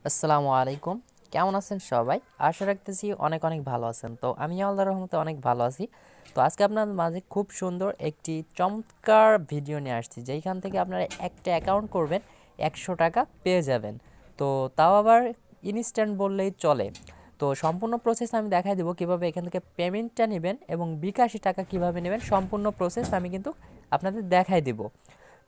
আসসালামু আলাইকুম। কেমন আছেন সবাই? আশা রাখতেছি অনেক অনেক ভালো আছেন। তো আমি আল্লাহর রহমতে অনেক ভালো আছি। তো আজকে আপনাদের মাঝে খুব সুন্দর একটি চমৎকার ভিডিও নিয়ে আসছি, যেইখান থেকে আপনারা একটা অ্যাকাউন্ট করবেন, ১০০ টাকা পেয়ে যাবেন। তো তাও আবার ইনস্ট্যান্ট বললেই চলে। তো সম্পূর্ণ প্রসেস আমি দেখাই দেবো কীভাবে এখান থেকে পেমেন্টটা নেবেন এবং বিকাশে টাকা কীভাবে নেবেন, সম্পূর্ণ প্রসেস আমি কিন্তু আপনাদের দেখাই দেবো।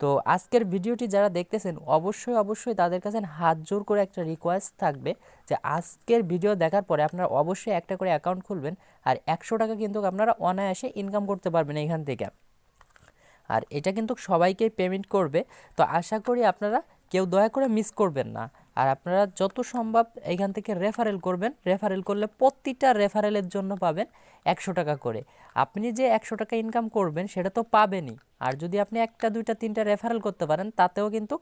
তো আজকের ভিডিওটি যারা দেখতেছেন অবশ্যই তাদের কাছে হাত জোর করে একটা রিকোয়েস্ট থাকবে যে আজকের ভিডিও দেখার পরে আপনারা অবশ্যই একটা করে অ্যাকাউন্ট খুলবেন, আর ১০০ টাকা কিন্তু আপনারা অনায়াসে ইনকাম করতে পারবেন এখান থেকে। আর এটা কিন্তু সবাইকেই পেমেন্ট করবে। তো আশা করি আপনারা কেউ দয়া করে মিস করবেন না। আর আপনারা যত সম্ভব এখান থেকে রেফারেল করবেন, রেফারেল করলে প্রতিটা রেফারেলের জন্য পাবেন ১০০ টাকা করে। আপনি যে ১০০ টাকা ইনকাম করবেন সেটা তো পাবেনই, আর যদি আপনি একটা দুইটা তিনটা রেফারেল করতে পারেন তাতেও কিন্তু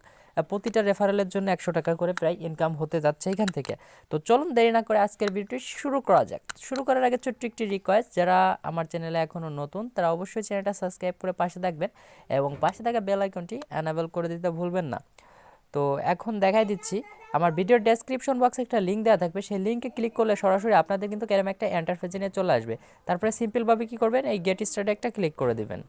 প্রতিটা রেফারেলের জন্য ১০০ টাকা করে প্রায় ইনকাম হতে যাচ্ছে এখান থেকে। তো চলুন দেরি না করে আজকের ভিডিওটি শুরু করা যাক। শুরু করার আগে ছোট্ট একটি রিকোয়েস্ট, যারা আমার চ্যানেলে এখনও নতুন তারা অবশ্যই চ্যানেলটা সাবস্ক্রাইব করে পাশে থাকবেন এবং পাশে থাকা বেল আইকনটি এনাবেল করে দিতে ভুলবেন না। তো এখন দেখাই দিচ্ছি, আমার ভিডিওর ডেসক্রিপশন বক্সে একটা লিঙ্ক দেওয়া থাকবে, সেই লিঙ্কে ক্লিক করলে সরাসরি আপনাদের কিন্তু এরকম একটা ইন্টারফেসে নিয়ে চলে আসবে। তারপরে সিম্পলভাবে কী করবেন, এই গেট স্টার্টে একটা ক্লিক করে দেবেন।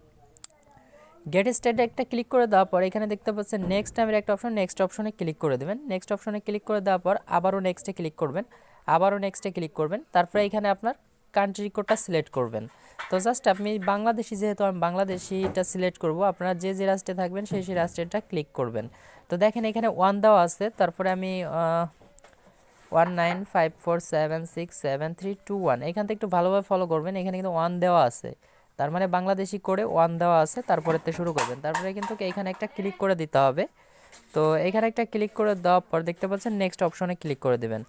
গেট স্টার্টে একটা ক্লিক করে দেওয়ার পর এখানে দেখতে পাচ্ছেন নেক্সট নামের একটা অপশন, নেক্সট অপশনে ক্লিক করে দেবেন। নেক্সট অপশনে ক্লিক করে দেওয়ার পর আবারও নেক্সটে ক্লিক করবেন, আবারও নেক্সটে ক্লিক করবেন। তারপরে এখানে আপনার কান্ট্রি কোডটা সিলেক্ট করবেন। তো জাস্ট আপনি বাংলাদেশি, যেহেতু আমি বাংলাদেশিটা সিলেক্ট করব, আপনারা যে যে রাষ্ট্রে থাকবেন সেই রাষ্ট্রটা ক্লিক করবেন। তো দেখেন এখানে ওয়ান দেওয়া আছে, তারপরে আমি 1954767321 এখান থেকে একটু ভালোভাবে ফলো করবেন। এখানে কিন্তু ওয়ান দেওয়া আছে, তার মানে বাংলাদেশি করে ওয়ান দেওয়া আছে, তারপরেতে শুরু করবেন। তারপরে কিন্তু এখানে একটা ক্লিক করে দিতে হবে। তো এখানে একটা ক্লিক করে দেওয়ার পর দেখতে পাচ্ছেন নেক্সট অপশনে ক্লিক করে দেবেন।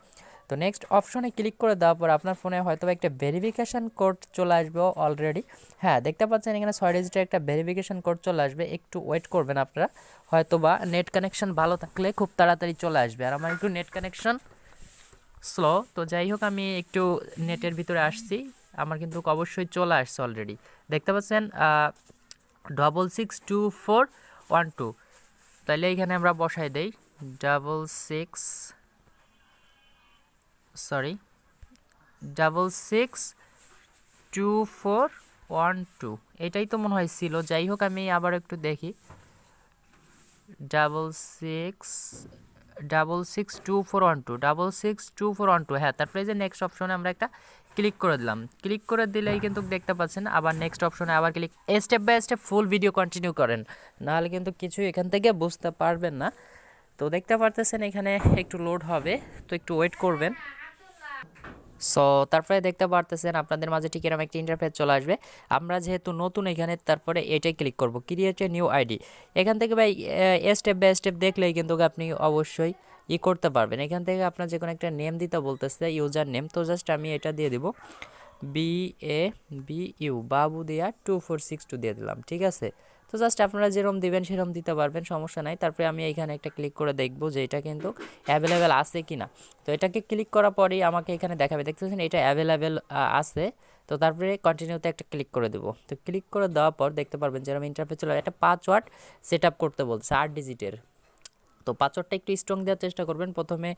তো নেক্সট অপশনে ক্লিক করে দেওয়ার পর আপনার ফোনে হয়তো একটা ভেরিফিকেশান কোড চলে আসবে অলরেডি। হ্যাঁ, দেখতে পাচ্ছেন এখানে 6 ডিজিটের একটা ভেরিফিকেশান কোড চলে আসবে, একটু ওয়েট করবেন আপনারা। হয়তো বা নেট কানেকশন ভালো থাকলে খুব তাড়াতাড়ি চলে আসবে, আর আমার একটু নেট কানেকশন স্লো। তো যাই হোক, আমি একটু নেটের ভিতরে আসছি, আমার কিন্তু অবশ্যই চলে আসছে অলরেডি। দেখতে পাচ্ছেন 662412। তাহলে এইখানে আমরা বসাই দেই 662412। এটাই তো মনে হয় ছিল। যাই হোক, আমি আবার একটু দেখি 662412 হ্যাঁ। তারপরে যে নেক্সট অপশনে আমরা একটা ক্লিক করে দিলাম। ক্লিক করে দিলেই কিন্তু দেখতে পাচ্ছেন আবার নেক্সট অপশনে আবার click. Step by step full video continue করেন, নাহলে কিন্তু কিছু এখান থেকে বুঝতে পারবেন না। তো দেখতে পারতেছেন এখানে একটু লোড হবে, তো একটু ওয়েট করবেন। সো তারপরে দেখতে পারতেছেন আপনাদের মাঝে ঠিক এরকম একটা ইন্টারফেস চলে আসবে। আমরা যেহেতু নতুন এখানে, তারপরে এটাই ক্লিক করব, ক্রিয়েট এ নিউ আইডি। এখান থেকে ভাই স্টেপ বাই স্টেপ দেখলেই কিন্তু আপনি অবশ্যই করতে পারবেন। এখান থেকে আপনার যে কোনো একটা নেম দিতে বলতেছে, ইউজার নেম। তো জাস্ট আমি এটা দিয়ে দিব, BABU বাবু দিয়া 2462 দিয়ে দিলাম, ঠিক আছে। তো জাস্ট আপনারা যেরকম দিবেন সেরকম দিতে পারবেন, সমস্যা নাই। তারপরে আমি এখানে একটা ক্লিক করে দেখব যে এটা কিন্তু অ্যাভেলেবেল আছে কি না। তো এটাকে ক্লিক করার পরেই আমাকে এখানে দেখাবে, দেখতে পাচ্ছেন এটা অ্যাভেলেবেল আছে। তো তারপরে কন্টিনিউতে একটা ক্লিক করে দেবো। তো ক্লিক করে দেওয়ার পর দেখতে পারবেন যেরকম ইন্টারফেস চলে, একটা পাসওয়ার্ড সেট আপ করতে বলছে 8 ডিজিটের। তো পাসওয়ার্ডটা একটু স্ট্রং দেওয়ার চেষ্টা করবেন। প্রথমে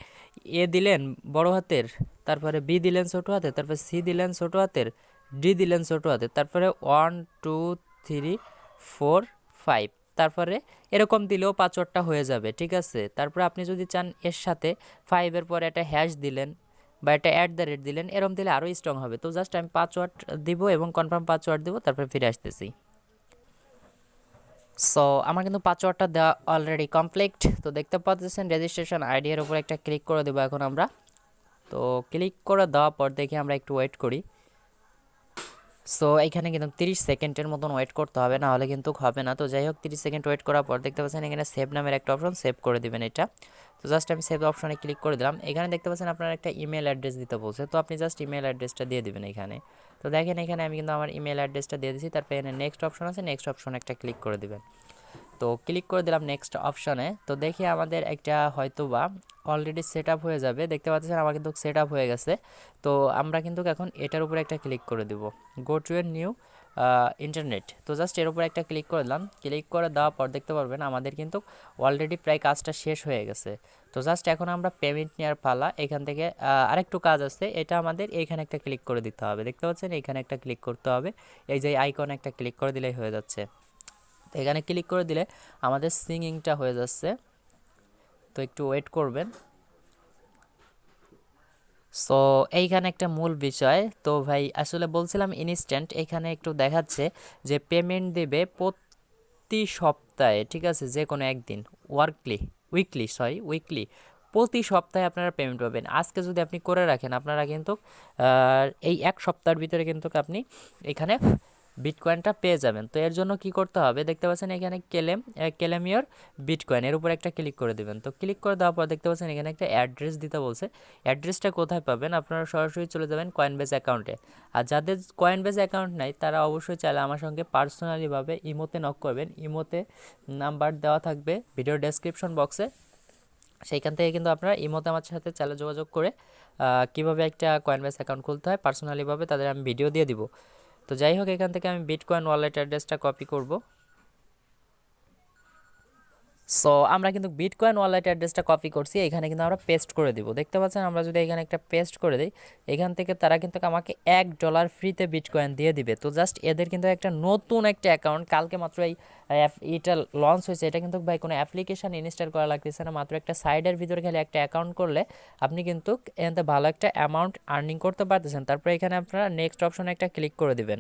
দিলেন বড় হাতের, তারপরে বি দিলেন ছোটো হাতের, তারপরে সি দিলেন ছোটো হাতের, ডি দিলেন ছোটো হাতের, তারপরে 1 2 3 4 5, তারপরে এরকম দিলেও পাসওয়ার্ডটা হয়ে যাবে, ঠিক আছে। তারপরে আপনি যদি চান এর সাথে 5-এর পরে একটা হ্যাশ দিলেন বা একটা @ দিলেন, এরকম দিলে আরও স্ট্রং হবে। তো জাস্ট আমি পাসওয়ার্ড দিব এবং কনফার্ম পাসওয়ার্ড দেবো, তারপরে ফিরে আসতেছি। সো আমার কিন্তু পাসওয়ার্ডটা দেওয়া অলরেডি কমপ্লিট। তো দেখতে পাচ্ছেন রেজিস্ট্রেশন আইডি এর উপর একটা ক্লিক করে দেবো এখন আমরা। তো ক্লিক করে দেওয়ার পর দেখি আমরা একটু ওয়েট করি। সো এখানে কিন্তু 30 সেকেন্ডের মতন ওয়েট করতে হবে, না হলে কিন্তু হবে না। তো যাই হোক, 30 সেকেন্ড ওয়েট করার পর দেখতে পাচ্ছেন এখানে সেভ নামের একটা অপশন, সেভ করে দেবেন এটা। তো জাস্ট আমি সেভ অপশনে ক্লিক করে দিলাম। এখানে দেখতে পাচ্ছেন আপনার একটা ইমেল অ্যাড্রেস দিতে বলছে, তো আপনি জাস্ট ইমেল অ্যাড্রেসটা দিয়ে দেবেন এখানে। তো দেখেন এখানে আমি কিন্তু আমার ইমেল অ্যাড্রেসটা দিয়ে দিয়েছি। তারপরে এখানে নেক্সট অপশন আছে, নেক্সট অপশনে একটা ক্লিক করে দেবেন। তো ক্লিক করে দিলাম নেক্সট অপশনে। তো দেখি আমাদের একটা হয়তোবা অলরেডি সেট আপ হয়ে যাবে। দেখতে পাচ্ছেন আমার কিন্তু সেট আপ হয়ে গেছে। তো আমরা কিন্তু এখন এটার উপরে একটা ক্লিক করে দেব, go to a new internet. তো জাস্ট এর উপর একটা ক্লিক করে দিলাম। ক্লিক করে দেওয়ার পর দেখতে পারবেন আমাদের কিন্তু অলরেডি প্রায় কাজটা শেষ হয়ে গেছে। তো জাস্ট এখন আমরা পেমেন্ট নেওয়ার পালা। এখান থেকে আরেকটু কাজ আছে, এটা আমাদের এইখানে একটা ক্লিক করে দিতে হবে। দেখতে পাচ্ছেন এইখানে একটা ক্লিক করতে হবে, এই যে আইকনে একটা ক্লিক করে দিলেই হয়ে যাচ্ছে। তো এখানে ক্লিক করে দিলে আমাদের সিঙ্গিংটা হয়ে যাচ্ছে, তো একটু ওয়েট করবেন। সো এইখানে একটা মূল বিষয়, তো ভাই আসলে বলছিলাম ইনস্ট্যান্ট, এখানে একটু দেখাচ্ছে যে পেমেন্ট দেবে প্রতি সপ্তাহে, ঠিক আছে, যে কোনো একদিন, উইকলি প্রতি সপ্তাহে আপনারা পেমেন্ট পাবেন। আজকে যদি আপনি করে রাখেন আপনারা কিন্তু এই এক সপ্তাহের ভিতরে কিন্তু আপনি এখানে বিটকয়েনটা পেয়ে যাবেন। তো এর জন্য কি করতে হবে, দেখতে পাচ্ছেন এখানে ক্লেম ইওর বিটকয়েন, এর উপর একটা ক্লিক করে দেবেন। তো ক্লিক করে দেওয়ার পর দেখতে পাচ্ছেন এখানে একটা অ্যাড্রেস দিতে বলছে। অ্যাড্রেসটা কোথায় পাবেন, আপনারা সরাসরি চলে যাবেন কয়েনবেজ অ্যাকাউন্টে। আর যাদের কয়েনবেজ অ্যাকাউন্ট নাই তারা অবশ্যই চাইলে আমার সঙ্গে পার্সোনালিভাবে ইমোতে নক করবেন। ইমোতে নাম্বার দেওয়া থাকবে ভিডিও ডেসক্রিপশন বক্সে, সেইখান থেকে কিন্তু আপনারা ইমোতে আমার সাথে চাইলে যোগাযোগ করে কীভাবে একটা কয়েনবেজ অ্যাকাউন্ট খুলতে হয় পার্সোনালিভাবে তাদের আমি ভিডিও দিয়ে দিব। তো যাই হোক, এখান থেকে আমি বিটকয়েন ওয়ালেট অ্যাড্রেসটা কপি করব। সো আমরা কিন্তু বিটকয়েন ওয়ালেট অ্যাড্রেসটা কপি করছি, এখানে কিন্তু আমরা পেস্ট করে দিব। দেখতে পাচ্ছেন আমরা যদি এখানে একটা পেস্ট করে দিই, এখান থেকে তারা কিন্তু আমাকে $1 ফ্রিতে বিটকয়েন দিয়ে দিবে। তো জাস্ট এদের কিন্তু একটা নতুন একটা অ্যাকাউন্ট কালকে মাত্র এটা লঞ্চ হয়েছে। এটা কিন্তু ভাই কোনো অ্যাপ্লিকেশান ইনস্টল করা লাগতেছে না, মাত্র একটা সাইডের ভিতরে খালি একটা অ্যাকাউন্ট করলে আপনি কিন্তু এতে ভালো একটা অ্যামাউন্ট আর্নিং করতে পারতেছেন। তারপরে এখানে আপনারা নেক্সট অপশনে একটা ক্লিক করে দিবেন।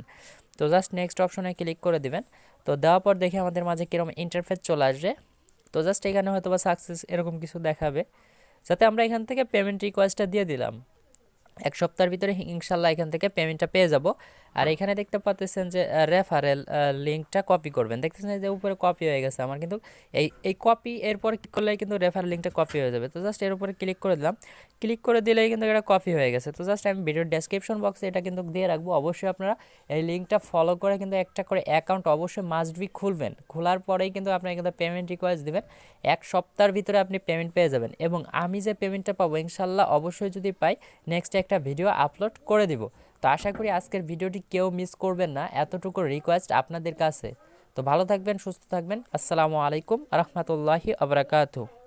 তো জাস্ট নেক্সট অপশনে ক্লিক করে দিবেন। তো দেওয়ার পর দেখে আমাদের মাঝে কীরকম ইন্টারফেস চলে আসবে। তো জাস্ট এখানে হয়তো বা সাকসেস এরকম কিছু দেখাবে, যাতে আমরা এখান থেকে পেমেন্ট রিকোয়েস্টটা দিয়ে দিলাম। এক সপ্তাহের ভিতরে ইনশাল্লাহ এখান থেকে পেমেন্টটা পেয়ে যাব। আর এখানে দেখতে পাচ্ছেন যে রেফারেল লিঙ্কটা কপি করবেন। দেখতেছেন যে উপরে কপি হয়ে গেছে আমার, কিন্তু এই কপি এরপর ক্লিক করলে কিন্তু রেফারেল লিঙ্কটা কপি হয়ে যাবে। তো জাস্ট এর উপরে ক্লিক করে দিলাম। ক্লিক করে দিলেই কিন্তু এটা কপি হয়ে গেছে। তো জাস্ট আমি ভিডিওর ডেসক্রিপশন বক্সে এটা কিন্তু দিয়ে রাখবো। অবশ্যই আপনারা এই লিঙ্কটা ফলো করে কিন্তু একটা করে অ্যাকাউন্ট অবশ্যই মাস্ট বি খুলবেন। খোলার পরেই কিন্তু আপনারা কিন্তু পেমেন্ট রিকোয়েস্ট দেবেন। এক সপ্তাহের ভিতরে আপনি পেমেন্ট পেয়ে যাবেন, এবং আমি যে পেমেন্টটা পাবো ইনশাল্লাহ অবশ্যই যদি পাই নেক্সট একটা ভিডিও আপলোড করে দিব। তো আশা করি আজকের ভিডিওটি কেউ মিস করবেন না, এতটুকু রিকোয়েস্ট আপনাদের কাছে। তো ভালো থাকবেন, সুস্থ থাকবেন। আসসালামু আলাইকুম রহমতুল্লাহি আবরাকাতুহু।